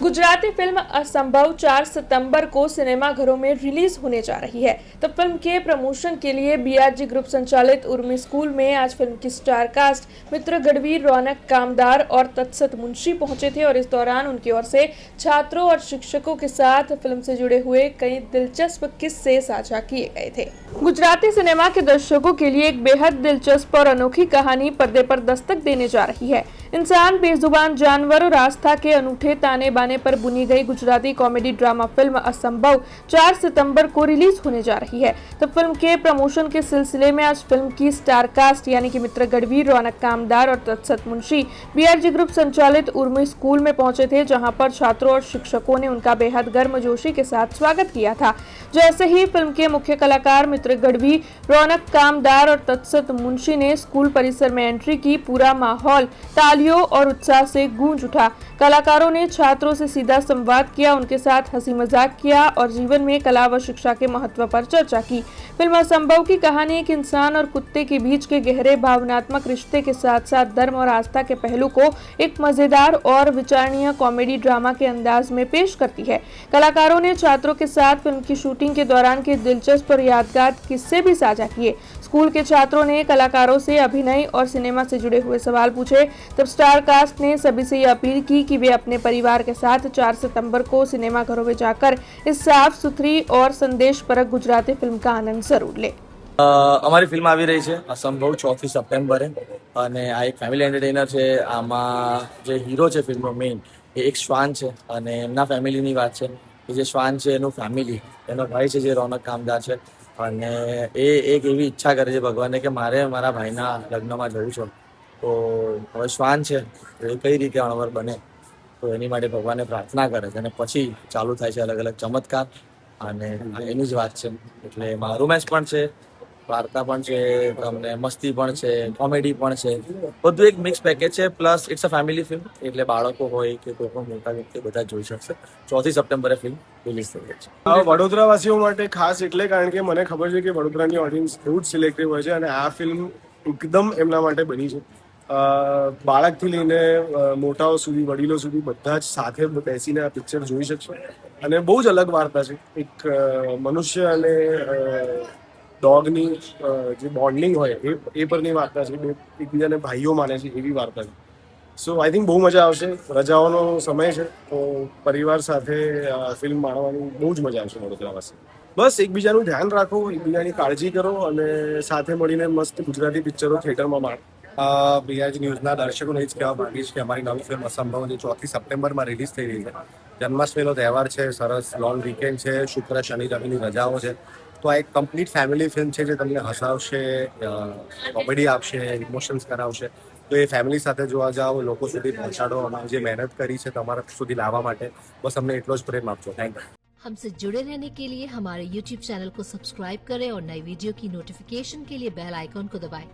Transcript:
Gujarati film असंभव 4 सितंबर को सिनेमाघरों में रिलीज होने जा रही है। तो फिल्म के प्रमोशन के लिए बीआरजी ग्रुप संचालित उर्मी स्कूल में आज फिल्म की स्टार कास्ट मित्र गढ़वी, रौनक कामदार और तत्सत मुंशी पहुंचे थे और इस दौरान उनकी ओर से छात्रों और शिक्षकों के साथ फिल्म से जुड़े हुए कई दिलचस्प किस्से साझा किए गए थे। गुजराती सिनेमा के दर्शकों के लिए एक बेहद दिलचस्प और अनोखी कहानी पर्दे पर दस्तक देने जा रही है। इंसान, बेजुबान जानवर और आस्था के अनूठे ताने बाने पर बुनी गई गुजराती कॉमेडी ड्रामा फिल्म असंभव 4 सितंबर को रिलीज होने जा रही है। तो फिल्म के प्रमोशन के सिलसिले में आज फिल्म की स्टार कास्ट यानी कि मित्र गढ़वी, रौनक कामदार और तत्सत मुंशी बीआरजी ग्रुप संचालित उर्मी स्कूल में पहुंचे थे, जहां पर छात्रों और शिक्षकों ने उनका बेहद गर्मजोशी के साथ स्वागत किया था। जैसे ही फिल्म के मुख्य कलाकार मित्र गढ़वी, रौनक कामदार और तत्सत मुंशी ने स्कूल परिसर में एंट्री की, पूरा माहौल तालियों और उत्साह से गूंज उठा। कलाकारों ने छात्रों से सीधा संवाद किया, उनके साथ हंसी मजाक किया और जीवन में कला व शिक्षा के महत्व पर चर्चा की। फिल्म असंभव की कहानी एक इंसान और कुत्ते के बीच के गहरे भावनात्मक रिश्ते के साथ साथ धर्म और आस्था के पहलू को एक मजेदार और विचारणीय कॉमेडी ड्रामा के अंदाज में पेश करती है। कलाकारों ने छात्रों के साथ फिल्म की शूटिंग के दौरान के दिलचस्प और यादगार किस्से भी साझा किए। स्कूल के छात्रों ने कलाकारों से अभिनय और सिनेमा से जुड़े हुए सवाल पूछे। तब स्टार कास्ट ने सभी से यह अपील की कि वे अपने परिवार के साथ 4 सितंबर को सिनेमाघरों में जाकर इस साफ सुथरी और संदेशपरक गुजराती फिल्म का आनंद जरूर ले। અમારી ફિલ્મ આવી રહી છે અસંભવ 4 સપ્ટેમ્બરે અને આ એક ફેમિલી એન્ટરટેનર છે. આમાં જે હીરો છે ફિલ્મનો મેઇન એ એક શ્વાન છે અને એમના ફેમિલીની વાત છે કે જે શ્વાન છે એનું ફેમિલી, એનો ભાઈ છે જે રોનક કામદાર છે અને એ એક એવી ઈચ્છા કરે છે ભગવાનને કે મારે મારા ભાઈના લગ્નમાં જવું છે. તો હવે શ્વાન છે એ કઈ રીતે અણવર બને તો એની માટે ભગવાનને પ્રાર્થના કરે છે અને પછી ચાલુ થાય છે અલગ અલગ ચમત્કાર અને એની જ વાત છે. એટલે એમાં રોમેન્સ પણ છે, વાર્તા પણ છે, તમને મસ્તી પણ છે, કોમેડી પણ છે, બધું એક મિક્સ પેકેજ છે. Plus it's a family film એટલે બાળકો હોય કે કોઈ પણ મોટા વ્યક્તિ બધા જોઈ શકશે. 4 સપ્ટેમ્બરે ફિલ્મ રિલીઝ થઈ છે. વડોદરાવાસીઓ માટે ખાસ એટલે કારણ કે મને ખબર છે કે વડોદરાની ઓડિયન્સ બહુ જ સિલેક્ટિવ હોય છે અને આ ફિલ્મ એકદમ એમના માટે બની છે. બાળકથી લઈને મોટાઓ સુધી, વડીલો સુધી બધા જ સાથે બેસીને આ પિક્ચર જોઈ શકશે અને બહુ જ અલગ વાર્તા છે. એક મનુષ્ય અને ડોગની જે બોન્ડિંગ હોય એ પરની વાર્તા છે. બે એકબીજાને ભાઈઓ માને છે એવી વાર્તા છે. સો આઈ થિંક બહુ મજા આવશે. રજાઓનો સમય છે તો પરિવાર સાથે ફિલ્મ માણવાની બહુ જ મજા આવશે વડોદરાવાસી. બસ એકબીજાનું ધ્યાન રાખો, એકબીજાની કાળજી કરો અને સાથે મળીને મસ્ત ગુજરાતી પિક્ચરો થિયેટરમાં માણો. બીઆરજી ન્યૂઝના દર્શકોને એ જ કહેવા માંગીશ કે અમારી નવી ફિલ્મ અસંભવ જે 4 સપ્ટેમ્બરમાં રિલીઝ થઈ રહી છે. જન્માષ્ટમીનો તહેવાર છે, સરસ લોંગ વીકેન્ડ છે, શુક્ર શનિ રવિની રજાઓ છે. તો આ એક કમ્પ્લીટ ફેમિલી ફિલ્મ છે જે તમને હસાવશે, કોમેડી આપશે, ઇમોશન્સ કરાવશે. તો એ ફેમિલી સાથે જોવા જાઓ, લોકો સુધી પહોંચાડો. અમે જે મહેનત કરી છે તમારા સુધી લાવવા માટે, બસ અમને એટલો જ પ્રેમ આપજો. Thank you. हमसे जुड़े रहने के लिए हमारे YouTube चैनल को सब्सक्राइब करें और नई वीडियो की नोटिफिकेशन के लिए बेल आइकॉन को दबाएं।